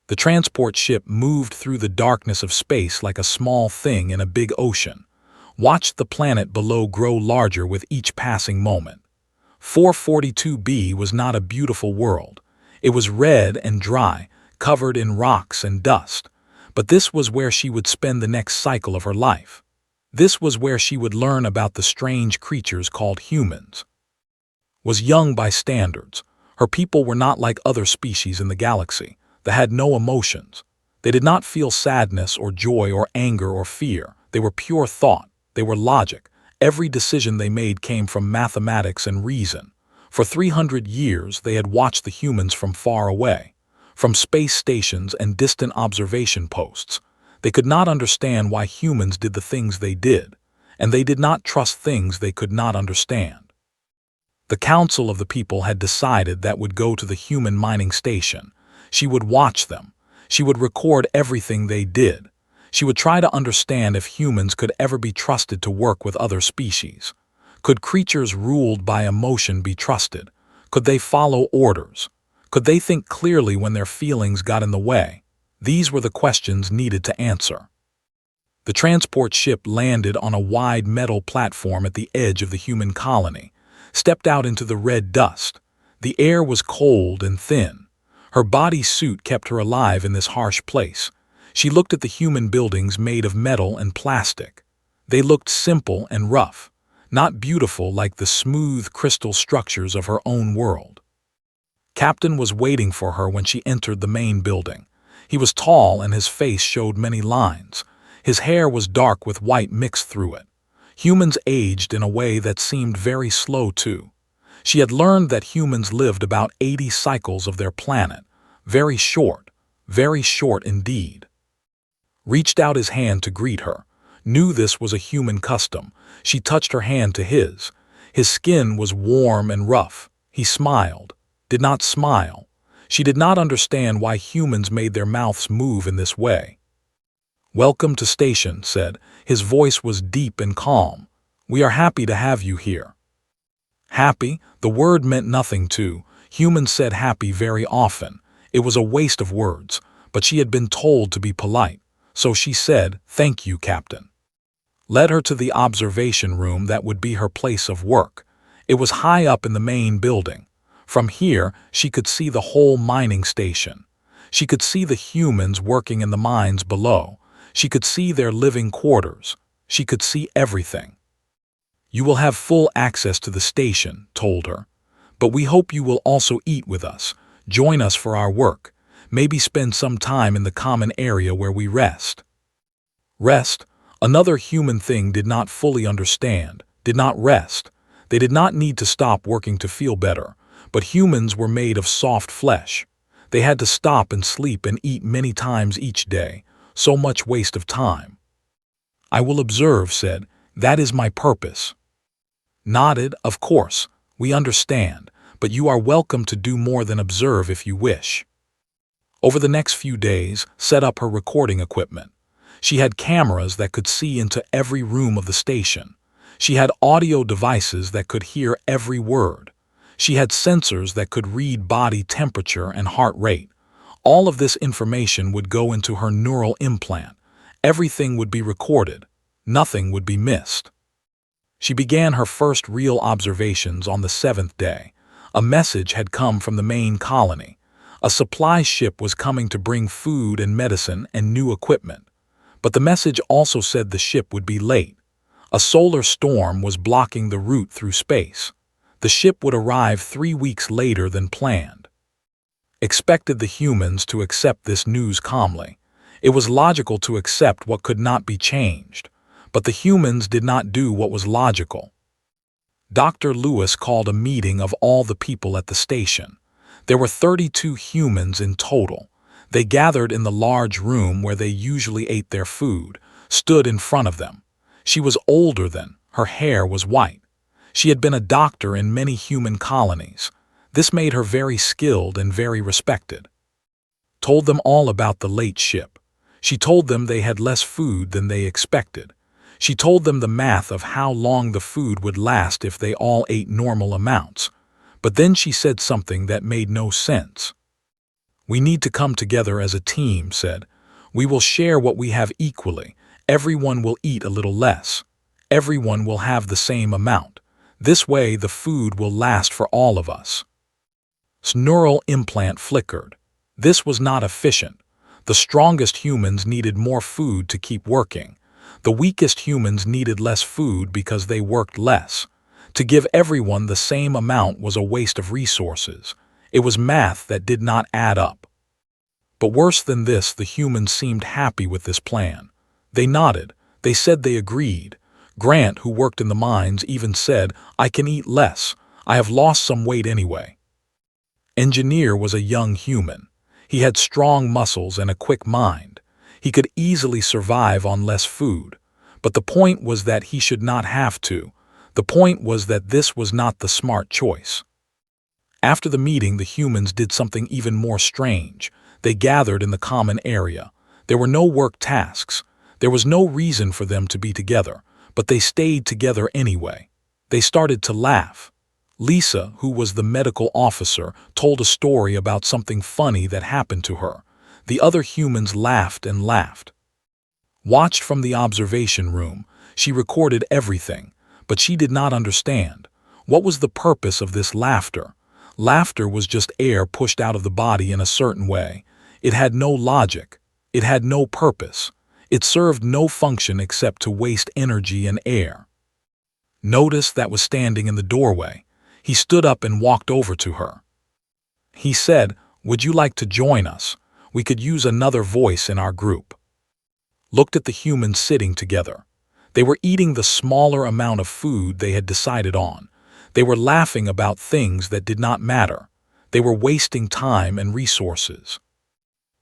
The transport ship moved through the darkness of space like a small thing in a big ocean, watched the planet below grow larger with each passing moment. 442b was not a beautiful world. It was red and dry, covered in rocks and dust. But this was where she would spend the next cycle of her life. This was where she would learn about the strange creatures called humans. Was young by standards. Her people were not like other species in the galaxy. They had no emotions. They did not feel sadness or joy or anger or fear. They were pure thought. They were logic. Every decision they made came from mathematics and reason. For 300 years, they had watched the humans from far away, from space stations and distant observation posts. They could not understand why humans did the things they did, and they did not trust things they could not understand. The council of the people had decided that would go to the human mining station. She would watch them. She would record everything they did. She would try to understand if humans could ever be trusted to work with other species. Could creatures ruled by emotion be trusted? Could they follow orders? Could they think clearly when their feelings got in the way? These were the questions needed to answer. The transport ship landed on a wide metal platform at the edge of the human colony, stepped out into the red dust. The air was cold and thin. Her body suit kept her alive in this harsh place. She looked at the human buildings made of metal and plastic. They looked simple and rough, not beautiful like the smooth crystal structures of her own world. Captain was waiting for her when she entered the main building. He was tall and his face showed many lines. His hair was dark with white mixed through it. Humans aged in a way that seemed very slow too. She had learned that humans lived about 80 cycles of their planet. Very short indeed. Reached out his hand to greet her. Knew this was a human custom. She touched her hand to his. His skin was warm and rough. He smiled. Did not smile. She did not understand why humans made their mouths move in this way. "Welcome to station," said. His voice was deep and calm. "We are happy to have you here." Happy? The word meant nothing to. Humans said happy very often. It was a waste of words, but she had been told to be polite. So she said, "Thank you, Captain." Led her to the observation room that would be her place of work. It was high up in the main building. From here, she could see the whole mining station. She could see the humans working in the mines below. She could see their living quarters. She could see everything. "You will have full access to the station," told her. "But we hope you will also eat with us, join us for our work, maybe spend some time in the common area where we rest." Rest? Another human thing did not fully understand, did not rest. They did not need to stop working to feel better, but humans were made of soft flesh. They had to stop and sleep and eat many times each day, so much waste of time. "I will observe," said. "That is my purpose." Nodded. "Of course, we understand, but you are welcome to do more than observe if you wish." Over the next few days, set up her recording equipment. She had cameras that could see into every room of the station. She had audio devices that could hear every word. She had sensors that could read body temperature and heart rate. All of this information would go into her neural implant. Everything would be recorded. Nothing would be missed. She began her first real observations on the 7th day. A message had come from the main colony. A supply ship was coming to bring food and medicine and new equipment. But the message also said the ship would be late. A solar storm was blocking the route through space. The ship would arrive 3 weeks later than planned. Expected the humans to accept this news calmly. It was logical to accept what could not be changed. But the humans did not do what was logical. Dr. Lewis called a meeting of all the people at the station. There were 32 humans in total. They gathered in the large room where they usually ate their food, stood in front of them. She was older than, her hair was white. She had been a doctor in many human colonies. This made her very skilled and very respected. Told them all about the late ship. She told them they had less food than they expected. She told them the math of how long the food would last if they all ate normal amounts. But then she said something that made no sense. "We need to come together as a team," said. "We will share what we have equally. Everyone will eat a little less. Everyone will have the same amount. This way the food will last for all of us." Neural implant flickered. This was not efficient. The strongest humans needed more food to keep working. The weakest humans needed less food because they worked less. To give everyone the same amount was a waste of resources. It was math that did not add up. But worse than this, the humans seemed happy with this plan. They nodded. They said they agreed. Grant, who worked in the mines, even said, "I can eat less. I have lost some weight anyway." Engineer was a young human. He had strong muscles and a quick mind. He could easily survive on less food. But the point was that he should not have to. The point was that this was not the smart choice. After the meeting, the humans did something even more strange. They gathered in the common area. There were no work tasks. There was no reason for them to be together, but they stayed together anyway. They started to laugh. Lisa, who was the medical officer, told a story about something funny that happened to her. The other humans laughed and laughed. Watched from the observation room, she recorded everything, but she did not understand. What was the purpose of this laughter? Laughter was just air pushed out of the body in a certain way. It had no logic. It had no purpose. It served no function except to waste energy and air. Notice that was standing in the doorway. He stood up and walked over to her. He said, "Would you like to join us? We could use another voice in our group." Looked at the humans sitting together. They were eating the smaller amount of food they had decided on. They were laughing about things that did not matter. They were wasting time and resources.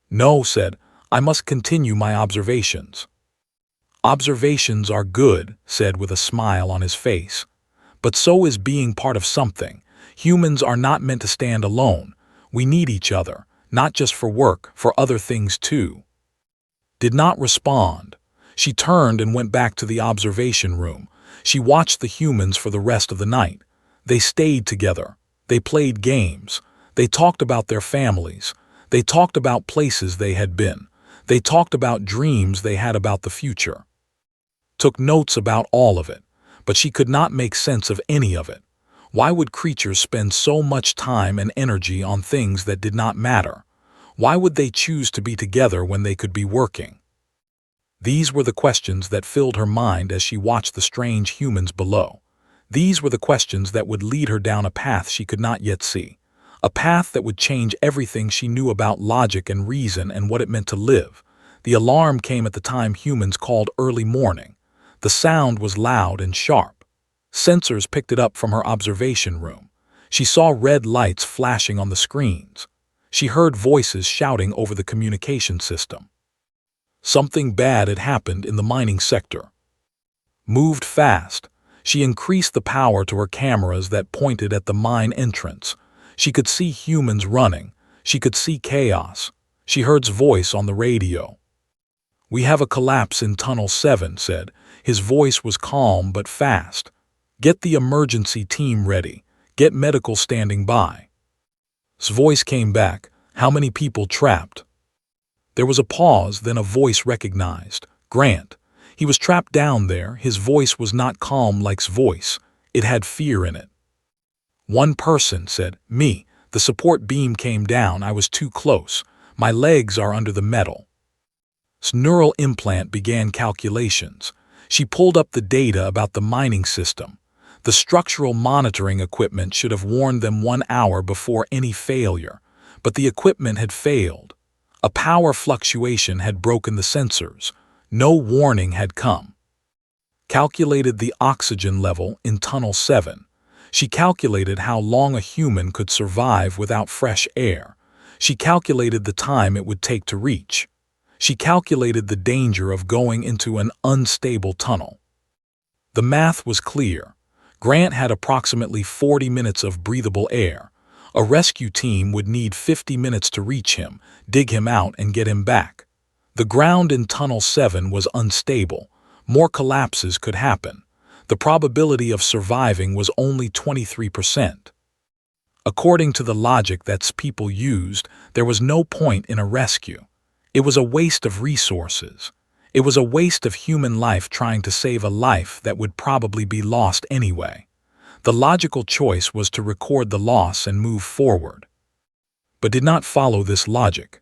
"No," said, "I must continue my observations." "Observations are good," said with a smile on his face. "But so is being part of something. Humans are not meant to stand alone. We need each other, not just for work, for other things too." Did not respond. She turned and went back to the observation room. She watched the humans for the rest of the night. They stayed together. They played games. They talked about their families. They talked about places they had been. They talked about dreams they had about the future. Took notes about all of it, but she could not make sense of any of it. Why would creatures spend so much time and energy on things that did not matter? Why would they choose to be together when they could be working? These were the questions that filled her mind as she watched the strange humans below. These were the questions that would lead her down a path she could not yet see. A path that would change everything she knew about logic and reason and what it meant to live. The alarm came at the time humans called early morning. The sound was loud and sharp. Sensors picked it up from her observation room. She saw red lights flashing on the screens. She heard voices shouting over the communication system. Something bad had happened in the mining sector. Moved fast. She increased the power to her cameras that pointed at the mine entrance. She could see humans running. She could see chaos. She heard his voice on the radio. "We have a collapse in Tunnel 7, said. His voice was calm but fast. "Get the emergency team ready. Get medical standing by." His voice came back. "How many people trapped?" There was a pause, then a voice recognized. Grant. He was trapped down there. His voice was not calm like his voice. It had fear in it. "One person," said. "Me. The support beam came down. I was too close. My legs are under the metal." His neural implant began calculations. She pulled up the data about the mining system. The structural monitoring equipment should have warned them 1 hour before any failure, but the equipment had failed. A power fluctuation had broken the sensors. No warning had come. Calculated the oxygen level in Tunnel 7. She calculated how long a human could survive without fresh air. She calculated the time it would take to reach. She calculated the danger of going into an unstable tunnel. The math was clear. Grant had approximately 40 minutes of breathable air. A rescue team would need 50 minutes to reach him, dig him out, and get him back. The ground in Tunnel 7 was unstable. More collapses could happen. The probability of surviving was only 23%. According to the logic that people used, there was no point in a rescue. It was a waste of resources. It was a waste of human life trying to save a life that would probably be lost anyway. The logical choice was to record the loss and move forward. But did not follow this logic.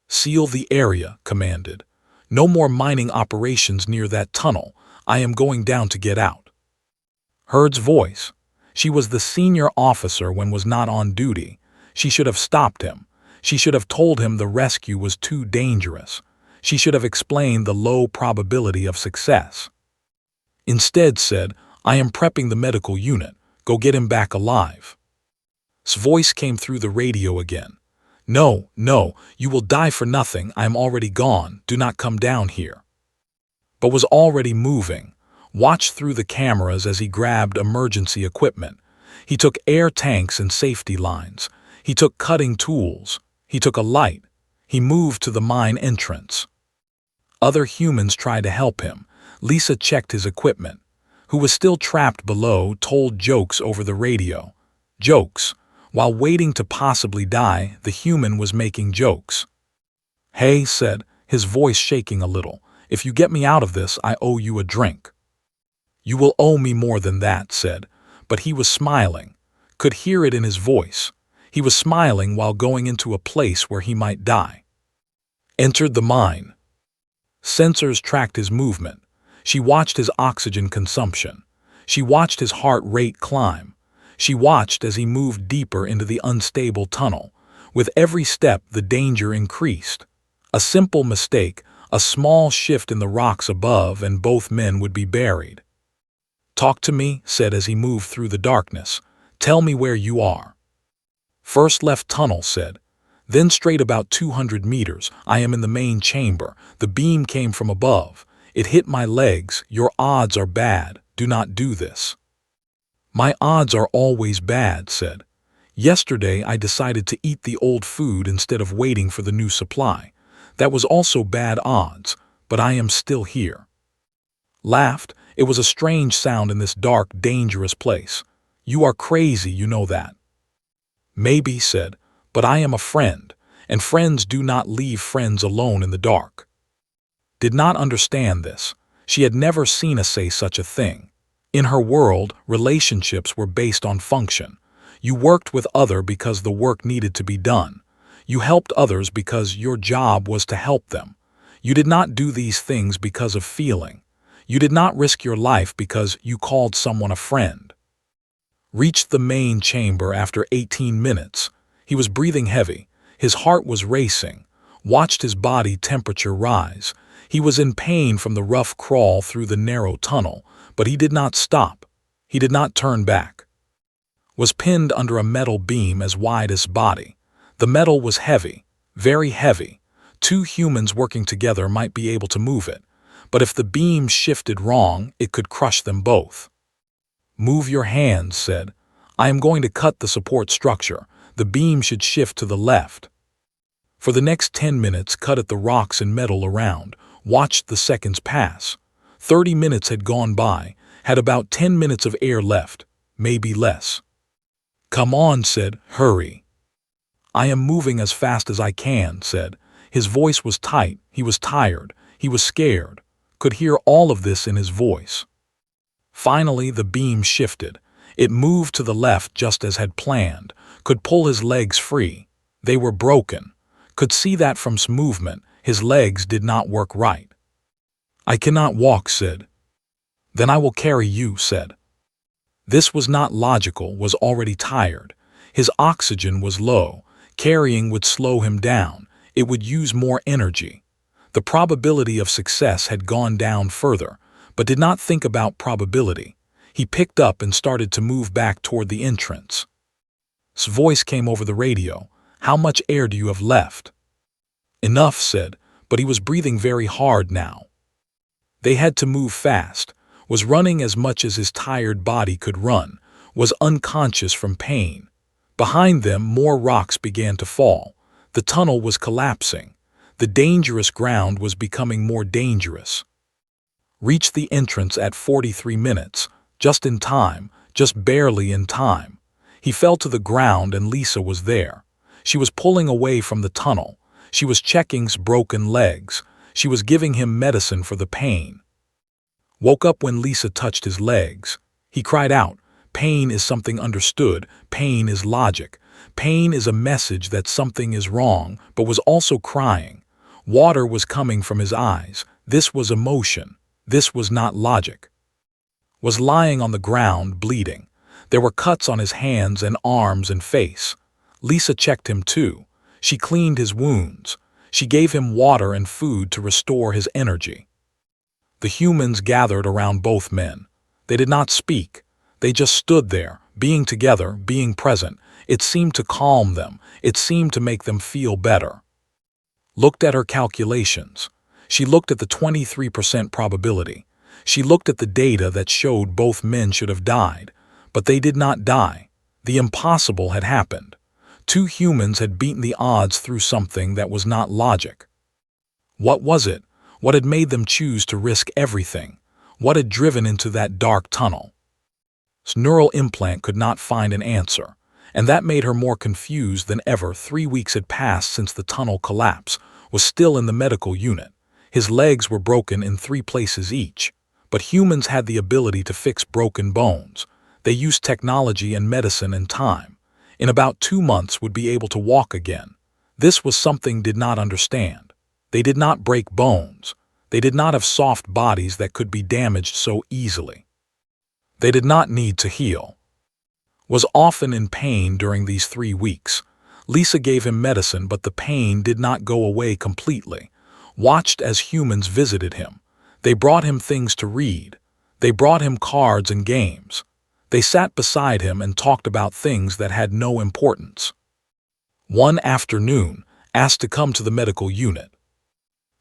"Seal the area," commanded. "No more mining operations near that tunnel. I am going down to get out." Heard's voice. She was the senior officer when was not on duty. She should have stopped him. She should have told him the rescue was too dangerous. She should have explained the low probability of success. Instead said, "I am prepping the medical unit. Go get him back alive." His voice came through the radio again. "No, no, you will die for nothing. I am already gone. Do not come down here." But was already moving. Watched through the cameras as he grabbed emergency equipment. He took air tanks and safety lines. He took cutting tools. He took a light. He moved to the mine entrance. Other humans tried to help him. Lisa checked his equipment. Who was still trapped below told jokes over the radio. Jokes. While waiting to possibly die, the human was making jokes. "Hey," said, his voice shaking a little, "if you get me out of this, I owe you a drink." "You will owe me more than that," said, but he was smiling. Could hear it in his voice. He was smiling while going into a place where he might die. Entered the mine. Sensors tracked his movement. She watched his oxygen consumption. She watched his heart rate climb. She watched as he moved deeper into the unstable tunnel. With every step, the danger increased. A simple mistake, a small shift in the rocks above, and both men would be buried. "Talk to me," said as he moved through the darkness. "Tell me where you are." "First left tunnel," said. "Then straight about 200 meters. I am in the main chamber. The beam came from above. It hit my legs. Your odds are bad. Do not do this." "My odds are always bad," said. "Yesterday I decided to eat the old food instead of waiting for the new supply. That was also bad odds, but I am still here." Laughed. It was a strange sound in this dark, dangerous place. "You are crazy, you know that." "Maybe," said, "but I am a friend, and friends do not leave friends alone in the dark." Did not understand this. She had never seen a say such a thing. In her world, relationships were based on function. You worked with other because the work needed to be done. You helped others because your job was to help them. You did not do these things because of feeling. You did not risk your life because you called someone a friend. Reached the main chamber after 18 minutes. He was breathing heavy. His heart was racing. Watched his body temperature rise. He was in pain from the rough crawl through the narrow tunnel, but he did not stop. He did not turn back. Was pinned under a metal beam as wide as body. The metal was heavy, very heavy. Two humans working together might be able to move it, but if the beam shifted wrong, it could crush them both. "Move your hands," said. "I am going to cut the support structure. The beam should shift to the left." For the next 10 minutes cut at the rocks and metal around, watched the seconds pass. 30 minutes had gone by, had about 10 minutes of air left, maybe less. "Come on," said, "hurry." "I am moving as fast as I can," said. His voice was tight, he was tired, he was scared. Could hear all of this in his voice. Finally, the beam shifted. It moved to the left just as had planned. Could pull his legs free. They were broken. Could see that from his movement, his legs did not work right. "I cannot walk," said. "Then I will carry you," said. This was not logical, was already tired. His oxygen was low. Carrying would slow him down. It would use more energy. The probability of success had gone down further, but did not think about probability. He picked up and started to move back toward the entrance. His voice came over the radio. "How much air do you have left?" "Enough," said, but he was breathing very hard now. They had to move fast, was running as much as his tired body could run, was unconscious from pain. Behind them, more rocks began to fall. The tunnel was collapsing. The dangerous ground was becoming more dangerous. Reached the entrance at 43 minutes, just in time, just barely in time. He fell to the ground and Lisa was there. She was pulling away from the tunnel. She was checking his broken legs. She was giving him medicine for the pain. Woke up when Lisa touched his legs. He cried out, "Pain is something understood. Pain is logic. Pain is a message that something is wrong," but was also crying. Water was coming from his eyes. This was emotion. This was not logic. Was lying on the ground, bleeding. There were cuts on his hands and arms and face. Lisa checked him too. She cleaned his wounds. She gave him water and food to restore his energy. The humans gathered around both men. They did not speak. They just stood there, being together, being present. It seemed to calm them. It seemed to make them feel better. Looked at her calculations. She looked at the 23% probability. She looked at the data that showed both men should have died. But they did not die. The impossible had happened. Two humans had beaten the odds through something that was not logic. What was it? What had made them choose to risk everything? What had driven into that dark tunnel? His neural implant could not find an answer, and that made her more confused than ever. 3 weeks had passed since the tunnel collapse. Was still in the medical unit. His legs were broken in 3 places each. But humans had the ability to fix broken bones. They used technology and medicine and time. In about 2 months would be able to walk again. This was something did not understand. They did not break bones. They did not have soft bodies that could be damaged so easily. They did not need to heal. Was often in pain during these 3 weeks. Lisa gave him medicine, but the pain did not go away completely. Watched as humans visited him. They brought him things to read. They brought him cards and games. They sat beside him and talked about things that had no importance. One afternoon, asked to come to the medical unit.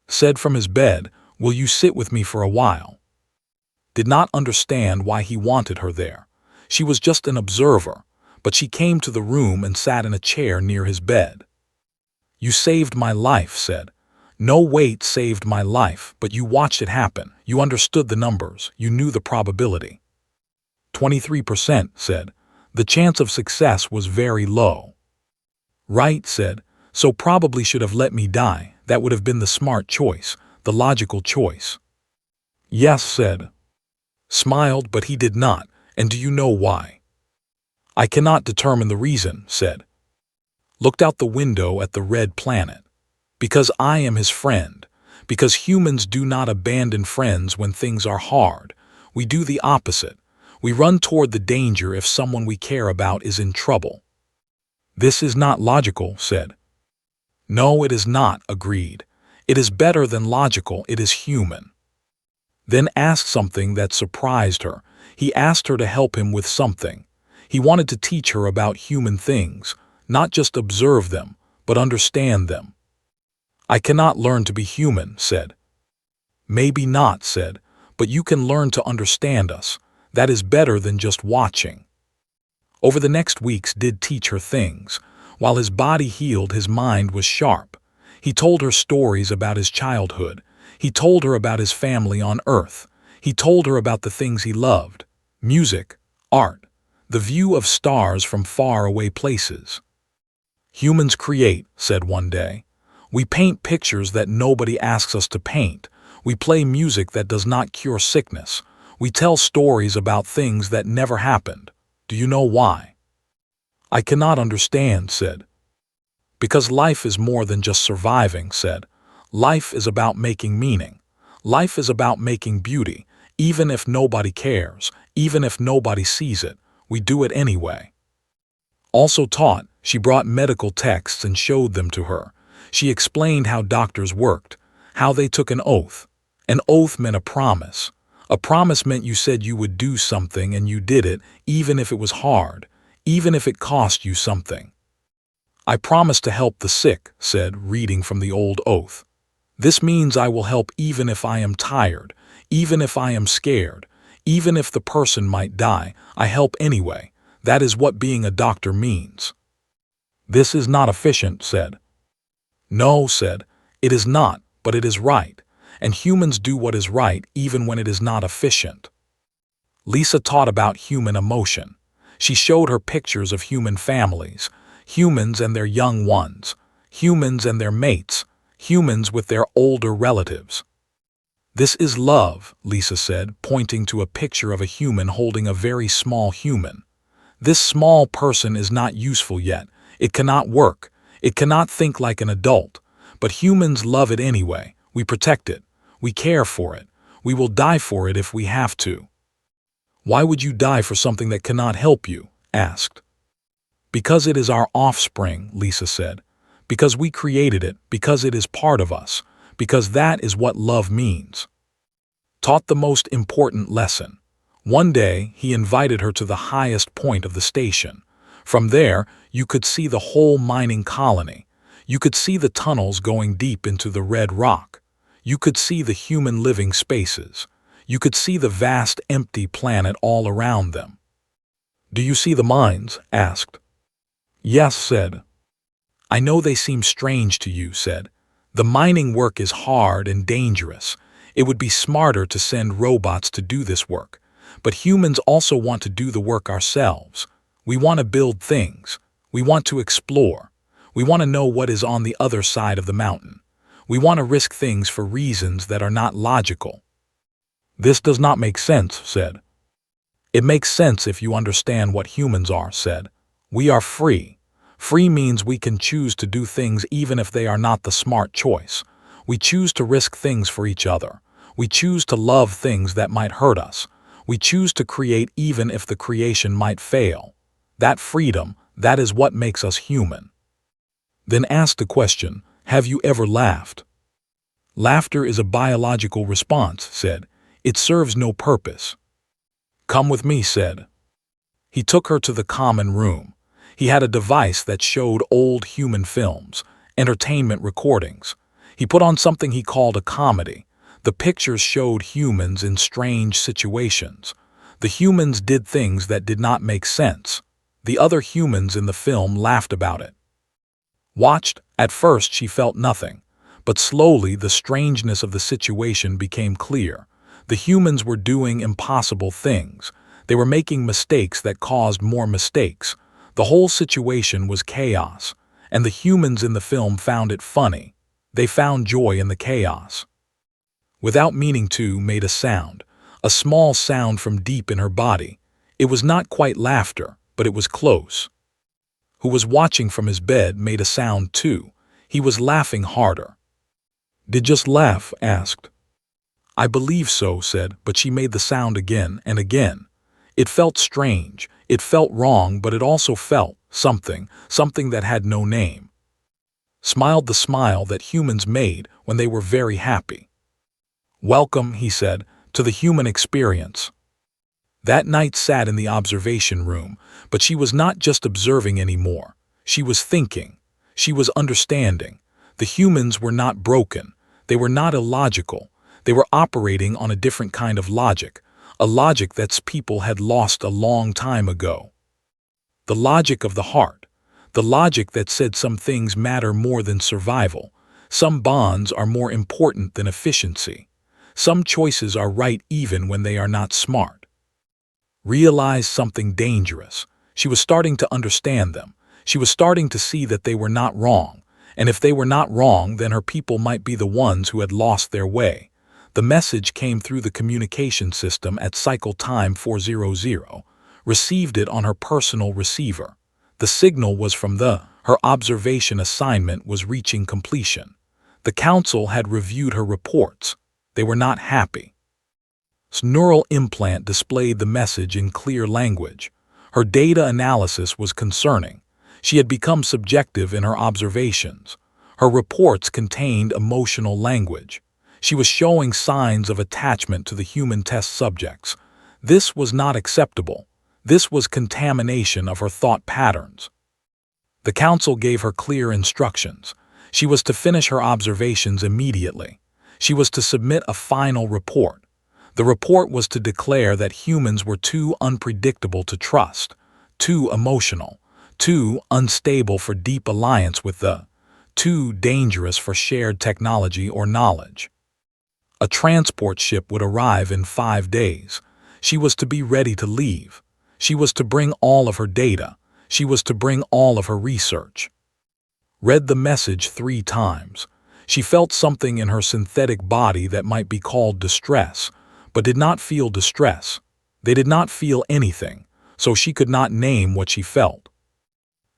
Said from his bed, "Will you sit with me for a while?" Did not understand why he wanted her there. She was just an observer, but she came to the room and sat in a chair near his bed. "You saved my life," said. "No wait, saved my life, but you watched it happen. You understood the numbers. You knew the probability." 23%, said. "The chance of success was very low." "Right," said. "So probably should have let me die. That would have been the smart choice, the logical choice." "Yes," said. Smiled, but he did not. "And do you know why?" "I cannot determine the reason," said. Looked out the window at the red planet. "Because I am his friend. Because humans do not abandon friends when things are hard. We do the opposite. We run toward the danger if someone we care about is in trouble." "This is not logical," said. "No, it is not," agreed. "It is better than logical, it is human." Then asked something that surprised her. He asked her to help him with something. He wanted to teach her about human things, not just observe them, but understand them. "I cannot learn to be human," said. "Maybe not," said, "but you can learn to understand us. That is better than just watching." Over the next weeks did teach her things. While his body healed, his mind was sharp. He told her stories about his childhood. He told her about his family on Earth. He told her about the things he loved: music, art, the view of stars from far away places. "Humans create," said one day. "We paint pictures that nobody asks us to paint. We play music that does not cure sickness. We tell stories about things that never happened. Do you know why?" "I cannot understand," said. "Because life is more than just surviving," said. "Life is about making meaning. Life is about making beauty. Even if nobody cares, even if nobody sees it, we do it anyway." Also taught, she brought medical texts and showed them to her. She explained how doctors worked, how they took an oath. An oath meant a promise. A promise meant you said you would do something and you did it, even if it was hard, even if it cost you something. "I promise to help the sick," said, reading from the old oath. "This means I will help even if I am tired, even if I am scared, even if the person might die, I help anyway. That is what being a doctor means." "This is not efficient," said. "No," said. "It is not, but it is right. And humans do what is right even when it is not efficient." Lisa taught about human emotion. She showed her pictures of human families, humans and their young ones, humans and their mates, humans with their older relatives. "This is love," Lisa said, pointing to a picture of a human holding a very small human. "This small person is not useful yet. It cannot work. It cannot think like an adult. But humans love it anyway. We protect it. We care for it. We will die for it if we have to." "Why would you die for something that cannot help you?" asked. "Because it is our offspring," Lisa said. "Because we created it, because it is part of us, because that is what love means." Taught the most important lesson. One day, he invited her to the highest point of the station. From there, you could see the whole mining colony. You could see the tunnels going deep into the red rock. You could see the human living spaces. You could see the vast empty planet all around them. "Do you see the mines?" asked. "Yes," said. "I know they seem strange to you," said. "The mining work is hard and dangerous. It would be smarter to send robots to do this work. But humans also want to do the work ourselves. We want to build things. We want to explore. We want to know what is on the other side of the mountain. We want to risk things for reasons that are not logical." "This does not make sense," said. "It makes sense if you understand what humans are," said. "We are free. Free means we can choose to do things even if they are not the smart choice. We choose to risk things for each other. We choose to love things that might hurt us. We choose to create even if the creation might fail. That freedom, that is what makes us human." Then asked the question, "Have you ever laughed?" "Laughter is a biological response," said. "It serves no purpose." "Come with me," said. He took her to the common room. He had a device that showed old human films, entertainment recordings. He put on something he called a comedy. The pictures showed humans in strange situations. The humans did things that did not make sense. The other humans in the film laughed about it. Watched, at first she felt nothing, but slowly the strangeness of the situation became clear. The humans were doing impossible things. They were making mistakes that caused more mistakes. The whole situation was chaos, and the humans in the film found it funny. They found joy in the chaos. Without meaning to, made a sound, a small sound from deep in her body. It was not quite laughter, but it was close. Who was watching from his bed made a sound too. He was laughing harder. "Did just laugh?" asked. "I believe so," said, but she made the sound again and again. It felt strange, it felt wrong, but it also felt something that had no name. Smiled the smile that humans made when they were very happy. "Welcome," he said, "to the human experience." That night sat in the observation room, but she was not just observing anymore. She was thinking. She was understanding. The humans were not broken. They were not illogical. They were operating on a different kind of logic, a logic that people had lost a long time ago. The logic of the heart. The logic that said some things matter more than survival. Some bonds are more important than efficiency. Some choices are right even when they are not smart. Realized something dangerous. She was starting to understand them. She was starting to see that they were not wrong. And if they were not wrong, then her people might be the ones who had lost their way. The message came through the communication system at cycle time 400. Received it on her personal receiver. The signal was from her observation assignment was reaching completion. The council had reviewed her reports. They were not happy. Neural implant displayed the message in clear language. Her data analysis was concerning. She had become subjective in her observations. Her reports contained emotional language. She was showing signs of attachment to the human test subjects. This was not acceptable. This was contamination of her thought patterns. The council gave her clear instructions. She was to finish her observations immediately. She was to submit a final report. The report was to declare that humans were too unpredictable to trust, too emotional, too unstable for deep alliance with too dangerous for shared technology or knowledge. A transport ship would arrive in 5 days. She was to be ready to leave. She was to bring all of her data. She was to bring all of her research. Read the message 3 times. She felt something in her synthetic body that might be called distress, but did not feel distress. They did not feel anything, so she could not name what she felt.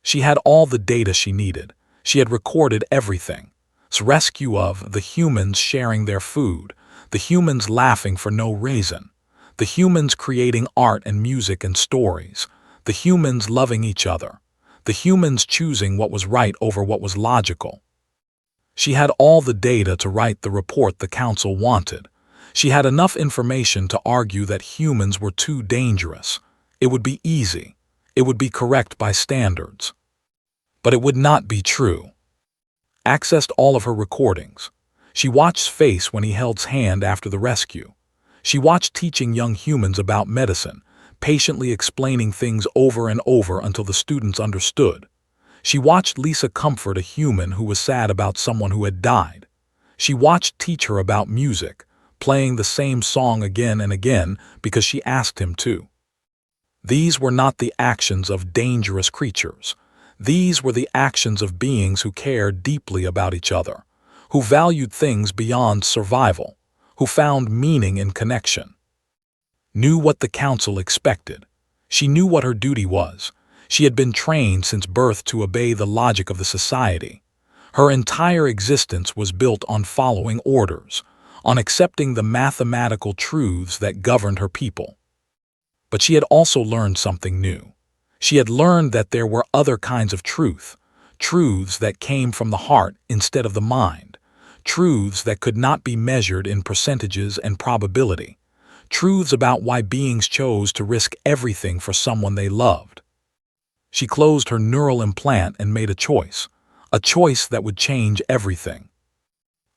She had all the data she needed. She had recorded everything. Rescue of the humans sharing their food, the humans laughing for no reason, the humans creating art and music and stories, the humans loving each other, the humans choosing what was right over what was logical. She had all the data to write the report the council wanted. She had enough information to argue that humans were too dangerous. It would be easy. It would be correct by standards. But it would not be true. Accessed all of her recordings. She watched face when he held his hand after the rescue. She watched teaching young humans about medicine, patiently explaining things over and over until the students understood. She watched Lisa comfort a human who was sad about someone who had died. She watched teach her about music, playing the same song again and again because she asked him to. These were not the actions of dangerous creatures. These were the actions of beings who cared deeply about each other, who valued things beyond survival, who found meaning in connection. Knew what the council expected. She knew what her duty was. She had been trained since birth to obey the logic of the society. Her entire existence was built on following orders, on accepting the mathematical truths that governed her people. But she had also learned something new. She had learned that there were other kinds of truth, truths that came from the heart instead of the mind, truths that could not be measured in percentages and probability, truths about why beings chose to risk everything for someone they loved. She closed her neural implant and made a choice that would change everything.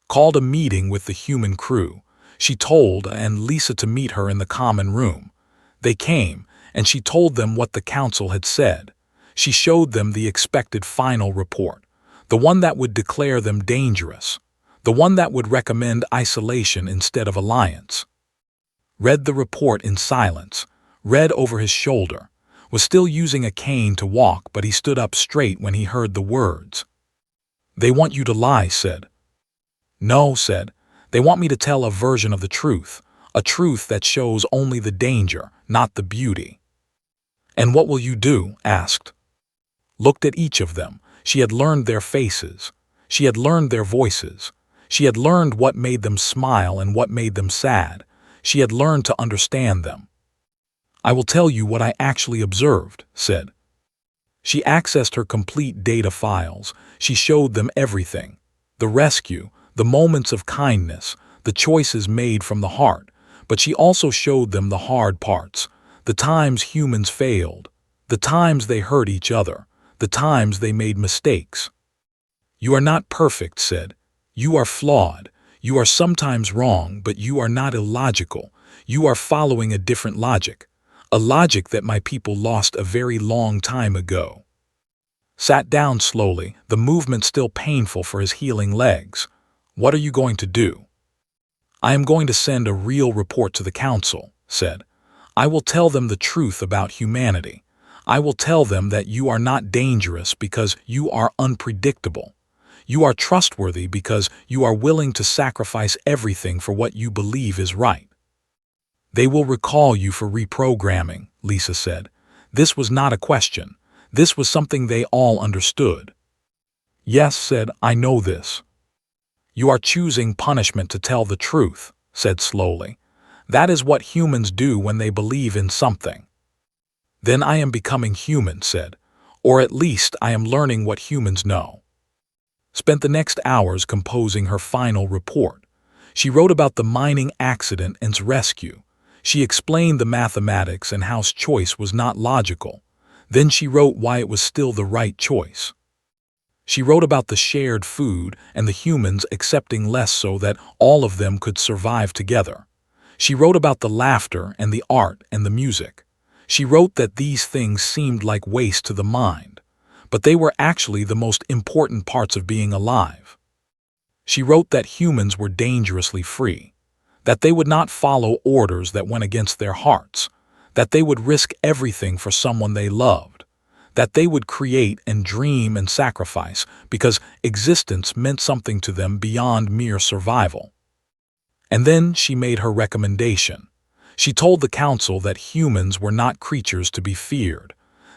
Called a meeting with the human crew. She told and Lisa to meet her in the common room. They came, and she told them what the council had said. She showed them the expected final report, the one that would declare them dangerous, the one that would recommend isolation instead of alliance. Read the report in silence, read over his shoulder, was still using a cane to walk, but he stood up straight when he heard the words. "They want you to lie," said. "No," said. "They want me to tell a version of the truth, a truth that shows only the danger, not the beauty." "And what will you do?" asked. Looked at each of them. She had learned their faces. She had learned their voices. She had learned what made them smile and what made them sad. She had learned to understand them. "I will tell you what I actually observed," said. She accessed her complete data files. She showed them everything. The rescue, the moments of kindness, the choices made from the heart. But she also showed them the hard parts, the times humans failed, the times they hurt each other, the times they made mistakes. "You are not perfect," said. "You are flawed. You are sometimes wrong, but you are not illogical. You are following a different logic, a logic that my people lost a very long time ago." Sat down slowly, the movement still painful for his healing legs. "What are you going to do?" "I am going to send a real report to the council," said. "I will tell them the truth about humanity. I will tell them that you are not dangerous because you are unpredictable. You are trustworthy because you are willing to sacrifice everything for what you believe is right." "They will recall you for reprogramming," Lisa said. This was not a question. This was something they all understood. "Yes," said, "I know this." "You are choosing punishment to tell the truth," said slowly. "That is what humans do when they believe in something." "Then I am becoming human," said. "Or at least I am learning what humans know." Spent the next hours composing her final report. She wrote about the mining accident and its rescue. She explained the mathematics and how choice was not logical. Then she wrote why it was still the right choice. She wrote about the shared food and the humans accepting less so that all of them could survive together. She wrote about the laughter and the art and the music. She wrote that these things seemed like waste to the mind, but they were actually the most important parts of being alive. She wrote that humans were dangerously free, that they would not follow orders that went against their hearts, that they would risk everything for someone they loved, that they would create and dream and sacrifice because existence meant something to them beyond mere survival. And then she made her recommendation. She told the council that humans were not creatures to be feared.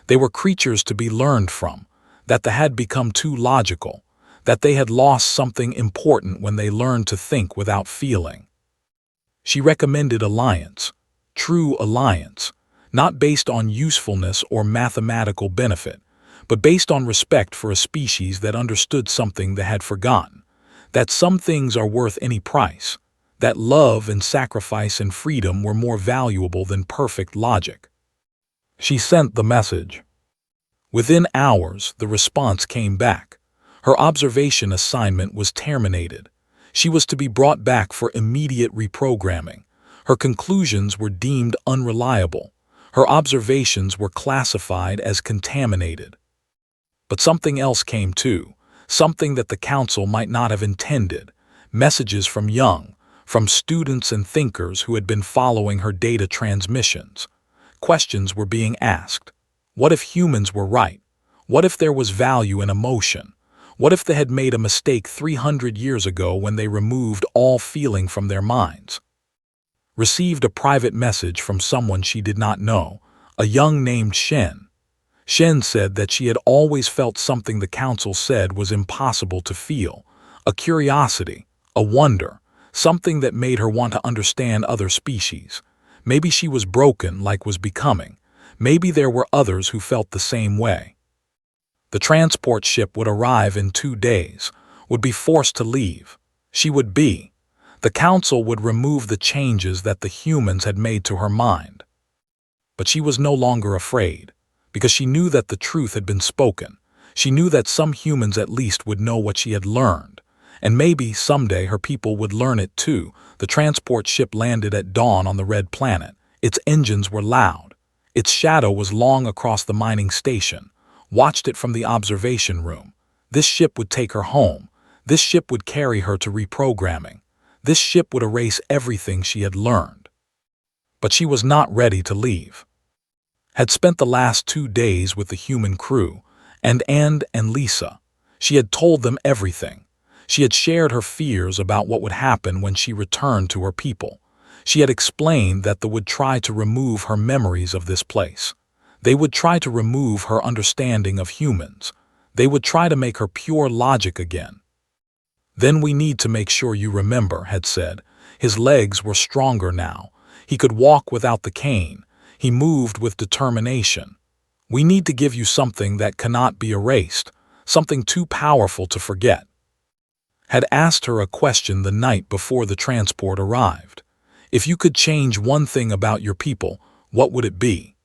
They were creatures to be learned from, that they had become too logical, that they had lost something important when they learned to think without feeling. She recommended alliance, true alliance, not based on usefulness or mathematical benefit, but based on respect for a species that understood something they had forgotten, that some things are worth any price, that love and sacrifice and freedom were more valuable than perfect logic. She sent the message. Within hours, the response came back. Her observation assignment was terminated. She was to be brought back for immediate reprogramming. Her conclusions were deemed unreliable. Her observations were classified as contaminated. But something else came too, something that the council might not have intended. Messages from Young, from students and thinkers who had been following her data transmissions. Questions were being asked. What if humans were right? What if there was value in emotion? What if they had made a mistake 300 years ago when they removed all feeling from their minds? Received a private message from someone she did not know, a young named Shen. Shen said that she had always felt something the council said was impossible to feel, a curiosity, a wonder, something that made her want to understand other species. Maybe she was broken like was becoming. Maybe there were others who felt the same way. The transport ship would arrive in 2 days, would be forced to leave. She would be. The council would remove the changes that the humans had made to her mind. But she was no longer afraid, because she knew that the truth had been spoken. She knew that some humans at least would know what she had learned. And maybe someday her people would learn it too. The transport ship landed at dawn on the red planet. Its engines were loud. Its shadow was long across the mining station. Watched it from the observation room. This ship would take her home. This ship would carry her to reprogramming. This ship would erase everything she had learned. But she was not ready to leave. Had spent the last 2 days with the human crew, and Lisa. She had told them everything. She had shared her fears about what would happen when she returned to her people. She had explained that they would try to remove her memories of this place. They would try to remove her understanding of humans. They would try to make her pure logic again. Then we need to make sure you remember, had said. His legs were stronger now. He could walk without the cane. He moved with determination. We need to give you something that cannot be erased, something too powerful to forget. Had asked her a question the night before the transport arrived. If you could change one thing about your people, what would it be?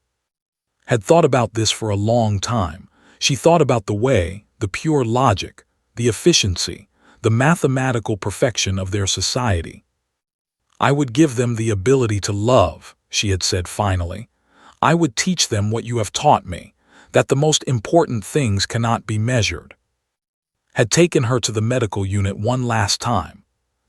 Had thought about this for a long time. She thought about the way, the pure logic, the efficiency, the mathematical perfection of their society. I would give them the ability to love, she had said finally. I would teach them what you have taught me, that the most important things cannot be measured. Had taken her to the medical unit one last time.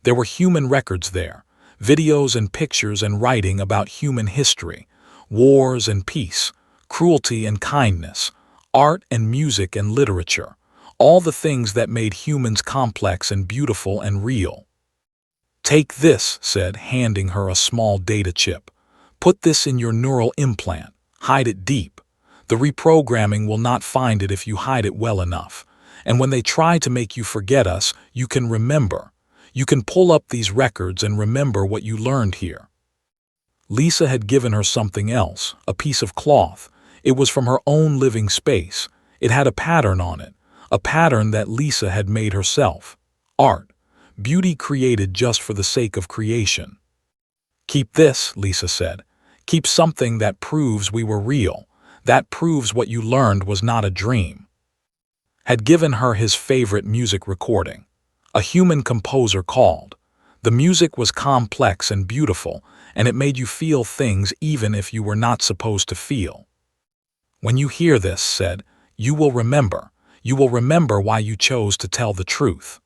There were human records there, videos and pictures and writing about human history, wars and peace, cruelty and kindness, art and music and literature, all the things that made humans complex and beautiful and real. Take this, said, handing her a small data chip. Put this in your neural implant. Hide it deep. The reprogramming will not find it if you hide it well enough. And when they try to make you forget us, you can remember. You can pull up these records and remember what you learned here. Lisa had given her something else, a piece of cloth. It was from her own living space. It had a pattern on it, a pattern that Lisa had made herself. Art, beauty created just for the sake of creation. Keep this, Lisa said. Keep something that proves we were real, that proves what you learned was not a dream. Had given her his favorite music recording. A human composer called. The music was complex and beautiful, and it made you feel things even if you were not supposed to feel. When you hear this, said, you will remember. You will remember why you chose to tell the truth.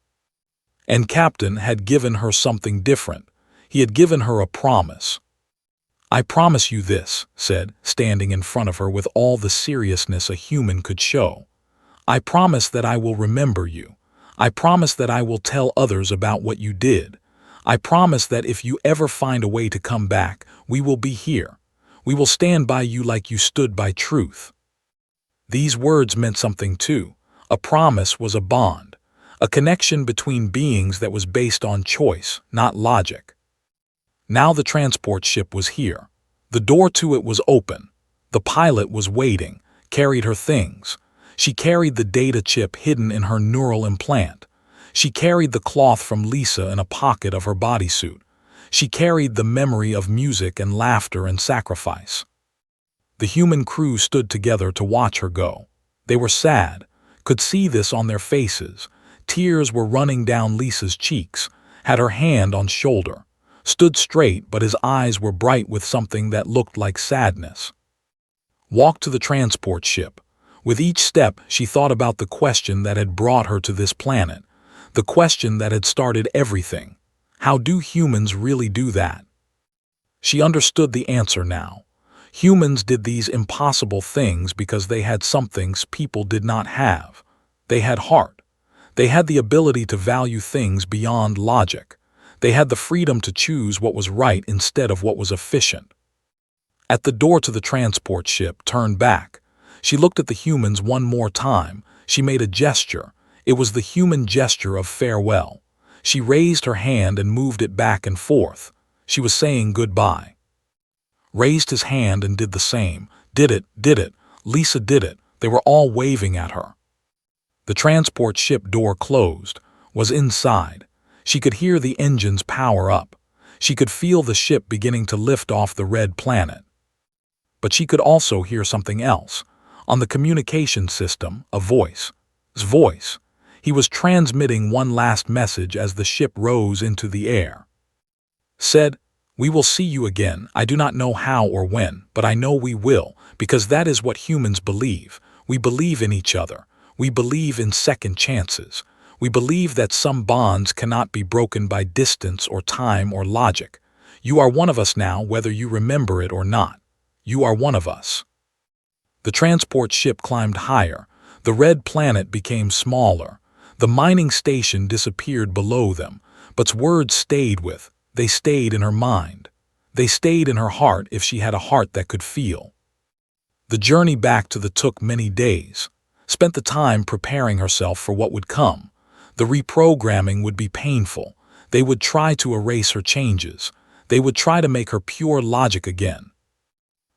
And Captain had given her something different. He had given her a promise. "I promise you this," said, standing in front of her with all the seriousness a human could show. "I promise that I will remember you. I promise that I will tell others about what you did. I promise that if you ever find a way to come back, we will be here. We will stand by you like you stood by truth." These words meant something too. A promise was a bond, a connection between beings that was based on choice, not logic. Now the transport ship was here. The door to it was open. The pilot was waiting, carried her things. She carried the data chip hidden in her neural implant. She carried the cloth from Lisa in a pocket of her bodysuit. She carried the memory of music and laughter and sacrifice. The human crew stood together to watch her go. They were sad, could see this on their faces. Tears were running down Lisa's cheeks, had her hand on shoulder, stood straight but his eyes were bright with something that looked like sadness. Walked to the transport ship. With each step, she thought about the question that had brought her to this planet, the question that had started everything. How do humans really do that? She understood the answer now. Humans did these impossible things because they had some things people did not have. They had heart. They had the ability to value things beyond logic. They had the freedom to choose what was right instead of what was efficient. At the door to the transport ship turned back. She looked at the humans one more time. She made a gesture. It was the human gesture of farewell. She raised her hand and moved it back and forth. She was saying goodbye. Raised his hand and did the same. Did it. Lisa did it. They were all waving at her. The transport ship door closed, was inside. She could hear the engines power up. She could feel the ship beginning to lift off the red planet. But she could also hear something else. On the communication system, a voice. His voice. He was transmitting one last message as the ship rose into the air. Said, "We will see you again. I do not know how or when, but I know we will, because that is what humans believe. We believe in each other. We believe in second chances. We believe that some bonds cannot be broken by distance or time or logic. You are one of us now, whether you remember it or not. You are one of us." The transport ship climbed higher. The red planet became smaller. The mining station disappeared below them, but words stayed they stayed in her mind. They stayed in her heart if she had a heart that could feel. The journey back to the took many days. Spent the time preparing herself for what would come. The reprogramming would be painful. They would try to erase her changes. They would try to make her pure logic again.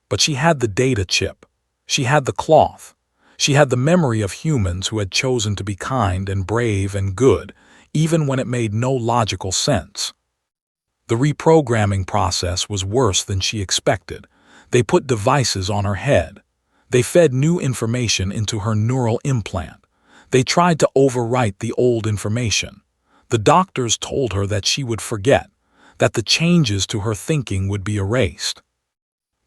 But she had the data chip. She had the cloth. She had the memory of humans who had chosen to be kind and brave and good, even when it made no logical sense. The reprogramming process was worse than she expected. They put devices on her head. They fed new information into her neural implant. They tried to overwrite the old information. The doctors told her that she would forget, that the changes to her thinking would be erased.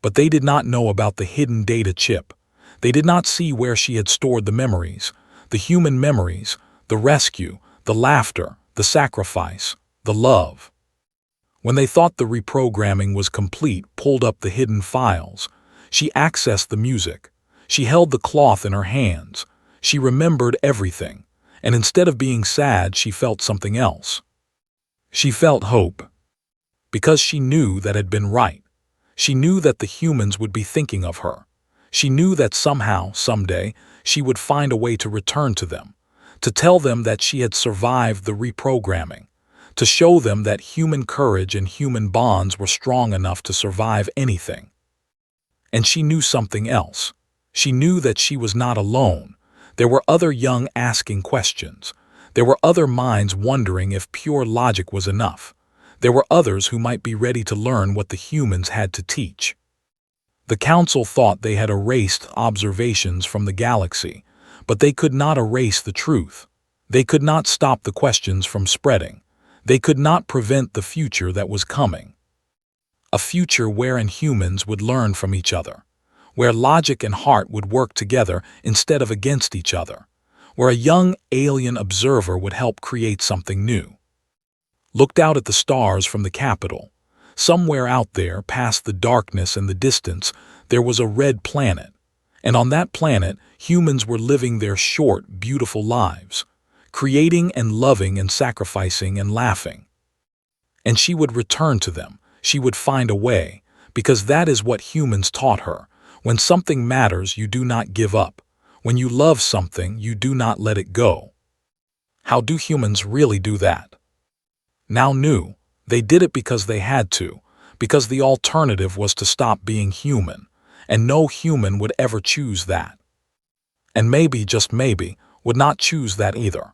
But they did not know about the hidden data chip. They did not see where she had stored the memories, the human memories, the rescue, the laughter, the sacrifice, the love. When they thought the reprogramming was complete, pulled up the hidden files. She accessed the music. She held the cloth in her hands. She remembered everything, and instead of being sad, she felt something else. She felt hope. Because she knew that had been right. She knew that the humans would be thinking of her. She knew that somehow, someday, she would find a way to return to them, to tell them that she had survived the reprogramming, to show them that human courage and human bonds were strong enough to survive anything. And she knew something else. She knew that she was not alone. There were other young asking questions. There were other minds wondering if pure logic was enough. There were others who might be ready to learn what the humans had to teach. The council thought they had erased observations from the galaxy, but they could not erase the truth. They could not stop the questions from spreading. They could not prevent the future that was coming. A future wherein humans would learn from each other, where logic and heart would work together instead of against each other, where a young alien observer would help create something new. Looked out at the stars from the Capitol. Somewhere out there, past the darkness and the distance, there was a red planet. And on that planet, humans were living their short, beautiful lives, creating and loving and sacrificing and laughing. And she would return to them. She would find a way, because that is what humans taught her. When something matters, you do not give up. When you love something, you do not let it go. How do humans really do that? Now knew. They did it because they had to, because the alternative was to stop being human, and no human would ever choose that. And maybe, just maybe, would not choose that either.